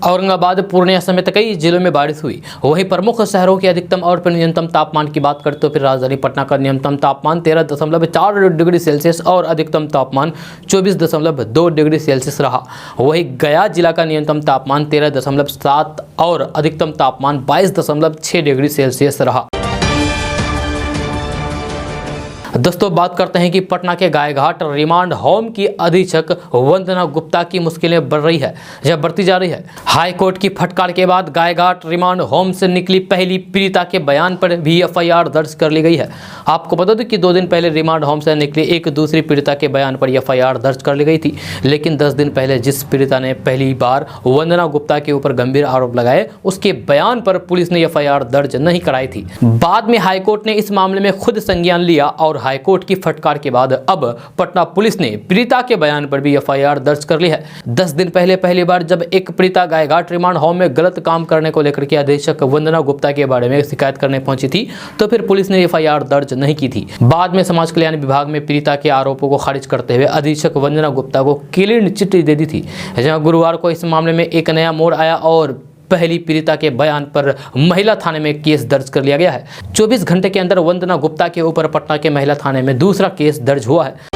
औरंगाबाद, पूर्णिया समेत कई जिलों में बारिश हुई। वहीं प्रमुख शहरों के अधिकतम और न्यूनतम तापमान की बात करें तो फिर राजधानी पटना का न्यूनतम तापमान 13.4 डिग्री सेल्सियस और अधिकतम तापमान 24.2 डिग्री सेल्सियस रहा। वहीं गया जिला का न्यूनतम तापमान 13.7 और अधिकतम तापमान 22.6 डिग्री सेल्सियस रहा। दोस्तों बात करते हैं कि पटना के गायघाट रिमांड होम की अधीक्षक वंदना गुप्ता की मुश्किलें बढ़ रही है या बढ़ती जा रही है। हाई कोर्ट की फटकार के बाद गायघाट रिमांड होम से निकली पहली पीड़िता के बयान पर भी एफआईआर दर्ज कर ली गई है। आपको बता दें कि 2 दिन पहले रिमांड होम से निकली एक दूसरी पीड़िता के बयान पर एफआईआर दर्ज कर ली गई थी, लेकिन 10 दिन पहले जिस पीड़िता ने पहली बार वंदना गुप्ता के ऊपर गंभीर आरोप लगाए, उसके बयान पर पुलिस ने एफआईआर दर्ज नहीं कराई थी। बाद में हाईकोर्ट ने इस मामले में खुद संज्ञान लिया और हाईकोर्ट की फटकार के बाद अब पटना पुलिस ने पीड़िता के बयान पर भी एफआईआर दर्ज कर ली है। 10 दिन पहले पहली बार जब एक पीड़िता गायघाट रिमांड होम में गलत काम करने को लेकर के अधीक्षक वंदना गुप्ता के बारे में शिकायत करने पहुंची थी, तो फिर पुलिस ने एफआईआर दर्ज नहीं की थी। बाद में समाज कल्याण विभाग में पीड़िता के आरोपों को खारिज करते हुए अधीक्षक वंदना गुप्ता को क्लीन चिट दे दी थी। जहां गुरुवार को इस मामले में एक नया मोड़ आया और पहली पीड़िता के बयान पर महिला थाने में केस दर्ज कर लिया गया है। 24 घंटे के अंदर वंदना गुप्ता के ऊपर पटना के महिला थाने में दूसरा केस दर्ज हुआ है।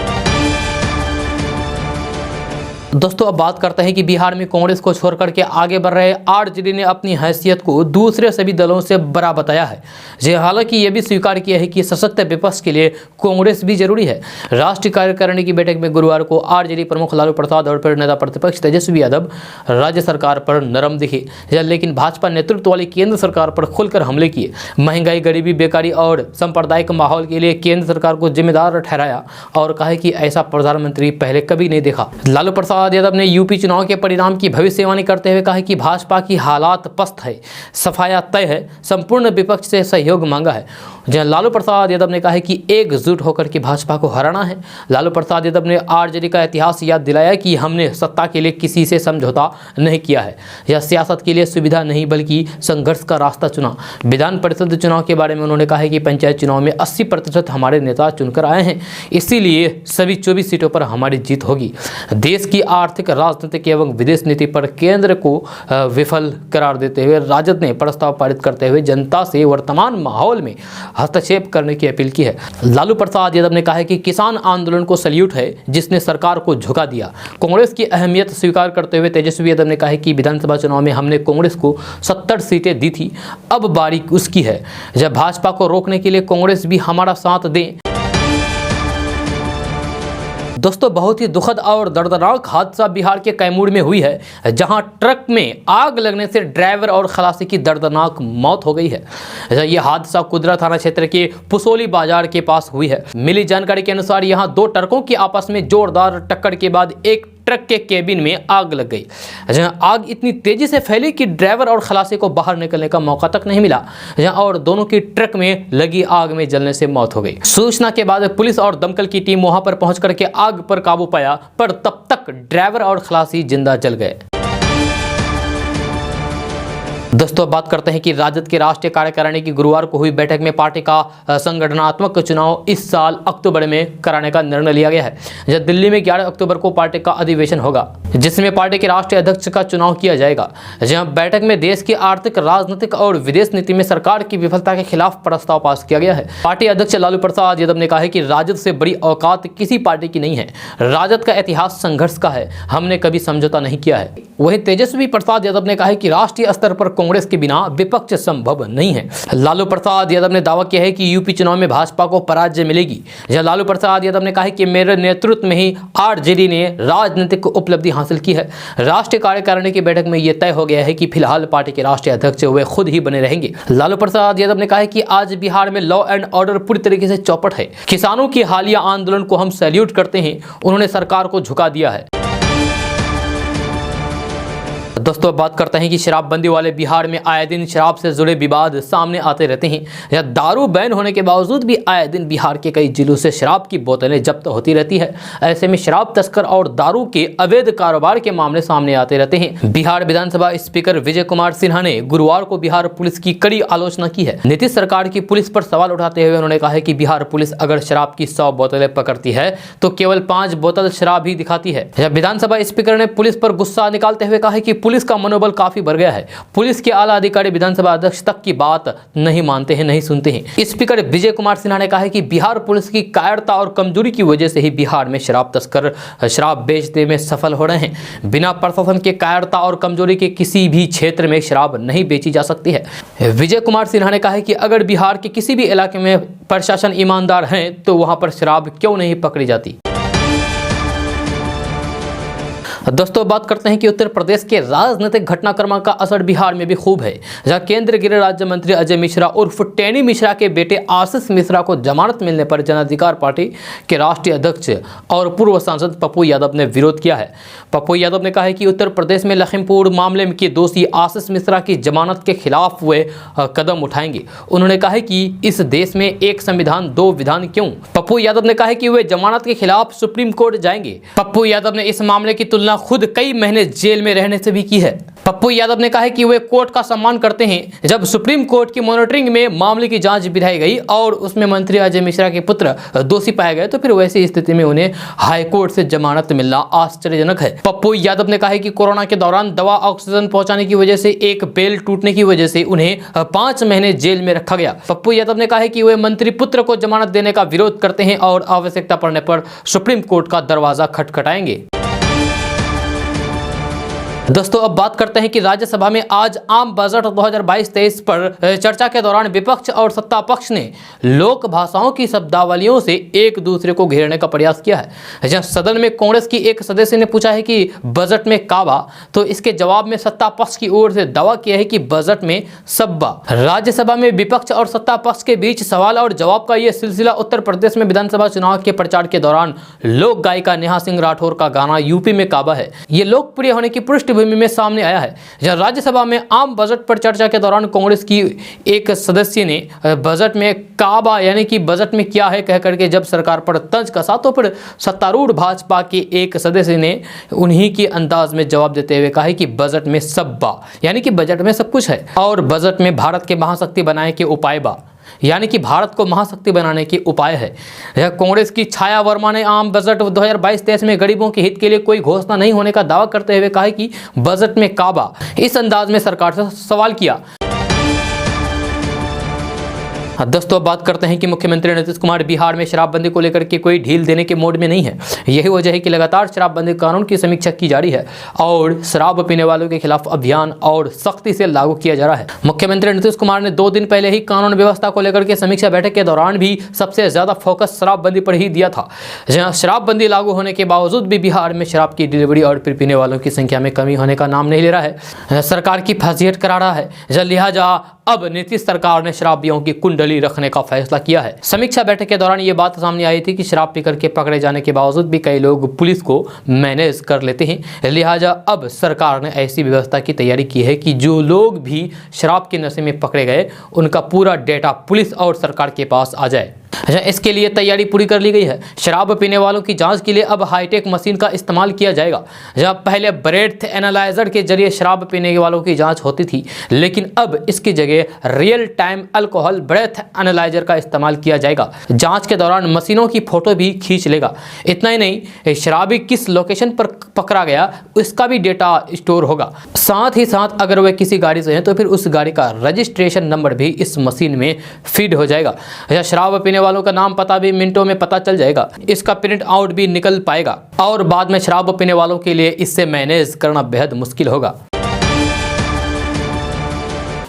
दोस्तों अब बात करते हैं कि बिहार में कांग्रेस को छोड़कर के आगे बढ़ रहे आरजेडी ने अपनी हैसियत को दूसरे सभी दलों से बड़ा बताया है। हालांकि यह भी स्वीकार किया है कि सशक्त विपक्ष के लिए कांग्रेस भी जरूरी है। राष्ट्रीय कार्यकारिणी की बैठक में गुरुवार को आरजेडी प्रमुख लालू प्रसाद और फिर नेता प्रतिपक्ष तेजस्वी यादव राज्य सरकार पर नरम दिखे, लेकिन भाजपा नेतृत्व वाली केंद्र सरकार पर खुलकर हमले किए। महंगाई, गरीबी, बेकारी और सांप्रदायिक माहौल के लिए केंद्र सरकार को जिम्मेदार ठहराया और कहा कि ऐसा प्रधानमंत्री पहले कभी नहीं देखा। लालू प्रसाद यादव ने यूपी चुनाव के परिणाम की भविष्यवाणी करते हुए कहा कि भाजपा की हालात पस्त है, सफाया तय है, संपूर्ण विपक्ष से सहयोग मांगा है। जहां लालू प्रसाद यादव ने कहा है कि एकजुट होकर के भाजपा को हराना है। लालू प्रसाद यादव ने आरजेडी का इतिहास याद दिलाया कि हमने सत्ता के लिए किसी से समझौता नहीं किया है, यह सियासत के लिए सुविधा नहीं बल्कि संघर्ष का रास्ता चुना। विधान परिषद चुनाव के बारे में उन्होंने कहा है कि पंचायत चुनाव में 80% हमारे नेता चुनकर आए हैं, इसीलिए सभी 24 सीटों पर हमारी जीत होगी। देश की आर्थिक, राजनीतिक एवं विदेश नीति पर केंद्र को विफल करार देते हुए राजद ने प्रस्ताव पारित करते हुए जनता से वर्तमान माहौल में हस्तक्षेप करने की अपील की है। लालू प्रसाद यादव ने कहा है कि किसान आंदोलन को सैल्यूट है जिसने सरकार को झुका दिया। कांग्रेस की अहमियत स्वीकार करते हुए तेजस्वी यादव ने कहा है कि विधानसभा चुनाव में हमने कांग्रेस को 70 सीटें दी थी, अब बारी उसकी है। जब भाजपा को रोकने के लिए कांग्रेस भी हमारा साथ दे। दोस्तों बहुत ही दुखद और दर्दनाक हादसा बिहार के कैमूर में हुई है, जहां ट्रक में आग लगने से ड्राइवर और खलासी की दर्दनाक मौत हो गई है। यह हादसा कुदरा थाना क्षेत्र के पुसोली बाजार के पास हुई है। मिली जानकारी के अनुसार यहां 2 ट्रकों की आपस में जोरदार टक्कर के बाद एक ट्रक के केबिन में आग लग गई। आग इतनी तेजी से फैली कि ड्राइवर और खलासी को बाहर निकलने का मौका तक नहीं मिला और दोनों की ट्रक में लगी आग में जलने से मौत हो गई। सूचना के बाद पुलिस और दमकल की टीम वहां पर पहुंच करके आग पर काबू पाया, पर तब तक ड्राइवर और खलासी जिंदा जल गए। दोस्तों बात करते हैं कि राजद के राष्ट्रीय कार्यकारिणी की गुरुवार को हुई बैठक में पार्टी का संगठनात्मक चुनाव इस साल अक्टूबर में कराने का निर्णय लिया गया है। जब दिल्ली में 11 अक्टूबर को पार्टी का अधिवेशन होगा, जिसमें पार्टी के राष्ट्रीय अध्यक्ष का चुनाव किया जाएगा। जहां बैठक में देश की आर्थिक, राजनीतिक और विदेश नीति में सरकार की विफलता के खिलाफ प्रस्ताव पास किया गया है। पार्टी अध्यक्ष लालू प्रसाद यादव ने कहा है कि राजद से बड़ी औकात किसी पार्टी की नहीं है। राजद का इतिहास संघर्ष का है, हमने कभी समझौता नहीं किया है। वहीं तेजस्वी प्रसाद यादव ने कहा है कि राष्ट्रीय स्तर पर कांग्रेस के बिना विपक्ष संभव नहीं है। लालू प्रसाद यादव ने दावा किया है कि यूपी चुनाव में भाजपा को पराजय मिलेगी। जहां लालू प्रसाद यादव ने कहा है कि मेरे नेतृत्व में ही आरजेडी ने राजनीतिक उपलब्धि हासिल की है। राष्ट्रीय कार्यकारिणी की बैठक में यह तय हो गया है कि फिलहाल पार्टी के राष्ट्रीय अध्यक्ष वे खुद ही बने रहेंगे। लालू प्रसाद यादव ने कहा है कि आज बिहार में लॉ एंड ऑर्डर पूरी तरीके से चौपट है। किसानों की हालिया आंदोलन को हम सैल्यूट करते हैं, उन्होंने सरकार को झुका दिया है। दोस्तों बात करते हैं कि शराबबंदी वाले बिहार में आए दिन शराब से जुड़े विवाद सामने आते रहते हैं। या दारू बैन होने के बावजूद भी आए दिन बिहार के कई जिलों से शराब की बोतलें जब्त होती रहती है। ऐसे में शराब तस्कर और दारू के अवैध कारोबार के मामले सामने आते रहते हैं। बिहार विधानसभा स्पीकर विजय कुमार सिन्हा ने गुरुवार को बिहार पुलिस की कड़ी आलोचना की है। नीतीश सरकार की पुलिस पर सवाल उठाते हुए उन्होंने कहा है कि बिहार पुलिस अगर शराब की 100 बोतलें पकड़ती है तो केवल 5 बोतल शराब ही दिखाती है। विधानसभा स्पीकर ने पुलिस पर गुस्सा निकालते हुए कहा कि पुलिस का मनोबल काफी बढ़ गया है। पुलिस के आला अधिकारी विधानसभा अध्यक्ष तक की बात नहीं मानते हैं, नहीं सुनते हैं। स्पीकर विजय कुमार सिन्हा ने कहा है कि बिहार पुलिस की कायरता और कमजोरी की वजह से ही बिहार में शराब तस्कर शराब बेचने में सफल हो रहे हैं। बिना प्रशासन के कायरता और कमजोरी के किसी भी क्षेत्र में शराब नहीं बेची जा सकती है। विजय कुमार सिन्हा ने कहा है कि अगर बिहार के किसी भी इलाके में प्रशासन ईमानदार है तो वहां पर शराब क्यों नहीं पकड़ी जाती। दोस्तों बात करते हैं कि उत्तर प्रदेश के राजनीतिक घटनाक्रम का असर बिहार में भी खूब है, जहां केंद्रीय गृह राज्य मंत्री अजय मिश्रा उर्फ टेनी मिश्रा के बेटे आशीष मिश्रा को जमानत मिलने पर जन अधिकार पार्टी के राष्ट्रीय अध्यक्ष और पूर्व सांसद पप्पू यादव ने विरोध किया है। पप्पू यादव ने कहा है कि उत्तर प्रदेश में लखीमपुर मामले के दोषी आशीष मिश्रा की जमानत के खिलाफ वे कदम उठाएंगे। उन्होंने कहा है कि इस देश में एक संविधान दो विधान क्यों। पप्पू यादव ने कहा है कि वे जमानत के खिलाफ सुप्रीम कोर्ट जाएंगे। पप्पू यादव ने इस मामले की तुलना खुद कई महीने जेल में रहने से भी की है। पप्पू यादव ने कहा है कि वे कोर्ट का सम्मान करते हैं। जब सुप्रीम कोर्ट की मॉनिटरिंग में मामले की जांच बिठाई गई और उसमें मंत्री अजय मिश्रा के पुत्र दोषी पाए गए तो फिर वैसी स्थिति में उन्हें हाई कोर्ट से जमानत मिलना आश्चर्यजनक है। पप्पू यादव ने कहा है कि कोरोना के दौरान दवा ऑक्सीजन पहुंचाने की वजह से एक बेल टूटने की वजह से उन्हें 5 महीने जेल में रखा गया। पप्पू यादव ने कहा है कि वे मंत्री पुत्र को जमानत देने का विरोध करते हैं और आवश्यकता पड़ने पर सुप्रीम कोर्ट का दरवाजा खटखटाएंगे। दोस्तों अब बात करते हैं कि राज्यसभा में आज आम बजट 2022-23 पर चर्चा के दौरान विपक्ष और सत्ता पक्ष ने लोक भाषाओं की शब्दावलियों से एक दूसरे को घेरने का प्रयास किया है। जहां सदन में कांग्रेस की एक सदस्य ने पूछा है कि बजट में काबा, तो इसके जवाब में सत्ता पक्ष की ओर से दावा किया है कि बजट में सब्बा। राज्यसभा में विपक्ष और सत्ता पक्ष के बीच सवाल और जवाब का यह सिलसिला उत्तर प्रदेश में विधानसभा चुनाव के प्रचार के दौरान लोक गायिका नेहा सिंह राठौर का गाना यूपी में काबा है, ये लोकप्रिय होने की पृष्ठभूमि में सामने आया है। जहां राज्यसभा में आम बजट पर चर्चा के दौरान कांग्रेस की एक सदस्य ने बजट में काबा यानी कि बजट में क्या है कह करके जब सरकार पर तंज कसा, तो फिर सत्तारूढ़ भाजपा के एक सदस्य ने उन्हीं के अंदाज में जवाब देते हुए कहा है कि बजट में सब्बा यानी कि बजट में सब कुछ है और बजट में भारत के महाशक्ति बनाने के उपाय बा यानी कि भारत को महाशक्ति बनाने के उपाय है। यह कांग्रेस की छाया वर्मा ने आम बजट 2022-23 में गरीबों के हित के लिए कोई घोषणा नहीं होने का दावा करते हुए कहा है कि बजट में काबा, इस अंदाज में सरकार से सवाल किया। दोस्तों बात करते हैं कि मुख्यमंत्री नीतीश कुमार बिहार में शराबबंदी को लेकर के कोई ढील देने के मूड में नहीं है। यही वजह है कि लगातार शराबबंदी कानून की समीक्षा की जा रही है और शराब पीने वालों के खिलाफ अभियान और सख्ती से लागू किया जा रहा है। मुख्यमंत्री नीतीश कुमार ने 2 दिन पहले ही कानून व्यवस्था को लेकर के समीक्षा बैठक के दौरान भी सबसे ज्यादा फोकस शराबबंदी पर ही दिया था। जहाँ शराबबंदी लागू होने के बावजूद भी बिहार में शराब की डिलीवरी और पीने वालों की संख्या में कमी होने का नाम नहीं ले रहा है। सरकार की फजीहत करा रहा है। लिहाजा अब नीतीश सरकार ने शराबियों की कुंडली रखने का फैसला किया है। समीक्षा बैठक के दौरान ये बात सामने आई थी कि शराब पीकर के पकड़े जाने के बावजूद भी कई लोग पुलिस को मैनेज कर लेते हैं। लिहाजा अब सरकार ने ऐसी व्यवस्था की तैयारी की है कि जो लोग भी शराब के नशे में पकड़े गए उनका पूरा डेटा पुलिस और सरकार के पास आ जाए। इसके लिए तैयारी पूरी कर ली गई है। शराब पीने वालों की जांच के लिए अब हाईटेक मशीन का इस्तेमाल किया जाएगा। जहां पहले ब्रेथ एनालाइजर के जरिए शराब पीने वालों की जांच होती थी, लेकिन अब इसकी जगह real time alcohol breath analyser का इस्तेमाल किया जाएगा। जांच के दौरान मशीनों की फोटो भी खींच लेगा। इतना ही नहीं, शराबी किस लोकेशन पर पकड़ा गया उसका भी डेटा स्टोर होगा। साथ ही साथ अगर वह किसी गाड़ी से है तो फिर उस गाड़ी का रजिस्ट्रेशन नंबर भी इस मशीन में फीड हो जाएगा। शराब पीने वालों का नाम पता भी मिनटों में पता चल जाएगा। इसका प्रिंट आउट भी निकल पाएगा और बाद में शराब पीने वालों के लिए इससे मैनेज करना बेहद मुश्किल होगा।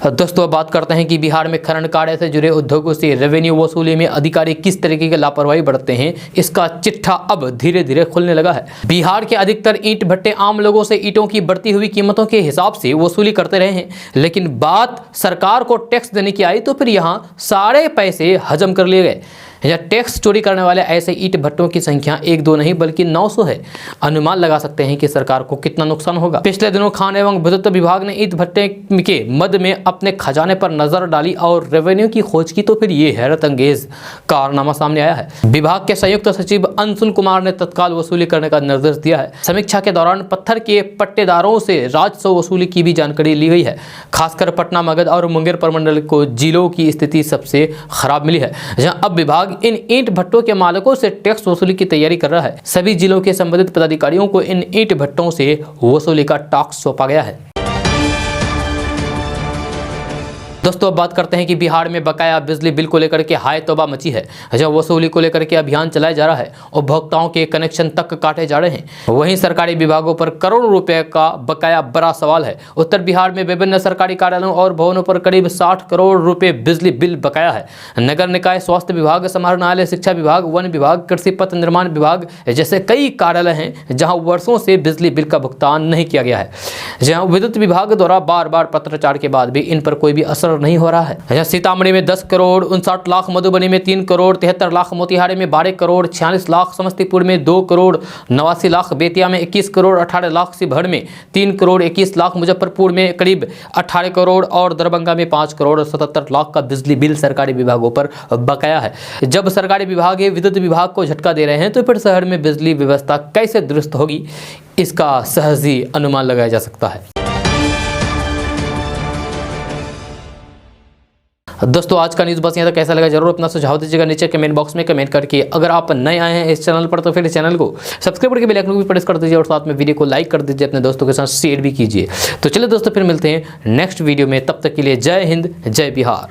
दोस्तों अब बात करते हैं कि बिहार में खनन कार्य से जुड़े उद्योगों से रेवेन्यू वसूली में अधिकारी किस तरीके की लापरवाही बरतते हैं, इसका चिट्ठा अब धीरे धीरे खुलने लगा है। बिहार के अधिकतर ईंट भट्टे आम लोगों से ईंटों की बढ़ती हुई कीमतों के हिसाब से वसूली करते रहे हैं, लेकिन बात सरकार को टैक्स देने की आई तो फिर यहाँ सारे पैसे हजम कर लिए गए। या टैक्स चोरी करने वाले ऐसे ईंट भट्टों की संख्या 1-2 नहीं बल्कि 900 है। अनुमान लगा सकते हैं कि सरकार को कितना नुकसान होगा। पिछले दिनों खान एवं भूतत्व विभाग ने ईंट भट्टे के मद में अपने खजाने पर नजर डाली और रेवेन्यू की खोज की तो फिर ये हैरत अंगेज कारनामा सामने आया है। विभाग के संयुक्त सचिव अंशुल कुमार ने तत्काल वसूली करने का निर्देश दिया है। समीक्षा के दौरान पत्थर के पट्टेदारों से राजस्व वसूली की भी जानकारी ली गई है। खासकर पटना, मगध और मुंगेर प्रमंडल को जिलों की स्थिति सबसे खराब मिली है, जहां अब विभाग इन ईंट भट्टों के मालिकों से टैक्स वसूली की तैयारी कर रहा है। सभी जिलों के संबंधित पदाधिकारियों को इन ईंट भट्टों से वसूली का टास्क सौंपा गया है। दोस्तों अब बात करते हैं कि बिहार में बकाया बिजली बिल को लेकर के हाय तौबा मची है। जब वसूली को लेकर के अभियान चलाया जा रहा है, उपभोक्ताओं के कनेक्शन तक काटे जा रहे हैं, वहीं सरकारी विभागों पर करोड़ों रुपए का बकाया बड़ा सवाल है। उत्तर बिहार में विभिन्न सरकारी कार्यालयों और भवनों पर करीब 60 करोड़ रुपए बिजली बिल बकाया है। नगर निकाय, स्वास्थ्य विभाग, समाहरणालय, शिक्षा विभाग, वन विभाग, कृषि पथ निर्माण विभाग जैसे कई कार्यालय हैं जहां वर्षों से बिजली बिल का भुगतान नहीं किया गया है, जहां विद्युत विभाग द्वारा बार बार पत्राचार के बाद भी इन पर कोई भी असर नहीं हो रहा है। सीतामढ़ी में 10 करोड़ 59 लाख, मधुबनी में 3 करोड़ 73 लाख, मोतिहारी में 12 करोड़ 46 लाख, समस्तीपुर में 2 करोड़ 89 लाख, बेतिया में 21 करोड़ 18 लाख, शिवहर में 3 करोड़ 21 लाख, मुजफ्फरपुर में करीब 18 करोड़ और दरभंगा में 5 करोड़ 77 लाख का बिजली बिल सरकारी विभागों पर बकाया है। जब सरकारी विभाग विद्युत विभाग को झटका दे रहे हैं तो फिर शहर में बिजली व्यवस्था कैसे दुरुस्त होगी, इसका सहज ही अनुमान लगाया जा सकता है। दोस्तों आज का न्यूज़ बस यहाँ तक। कैसा लगा जरूर अपना सुझाव दीजिएगा नीचे कमेंट बॉक्स में कमेंट करके। अगर आप नए आए हैं इस चैनल पर तो फिर चैनल को सब्सक्राइब करके बेल आइकन को भी प्रेस कर दीजिए और साथ में वीडियो को लाइक कर दीजिए, अपने दोस्तों के साथ शेयर भी कीजिए। तो चलिए दोस्तों फिर मिलते हैं नेक्स्ट वीडियो में, तब तक के लिए जय हिंद, जय बिहार।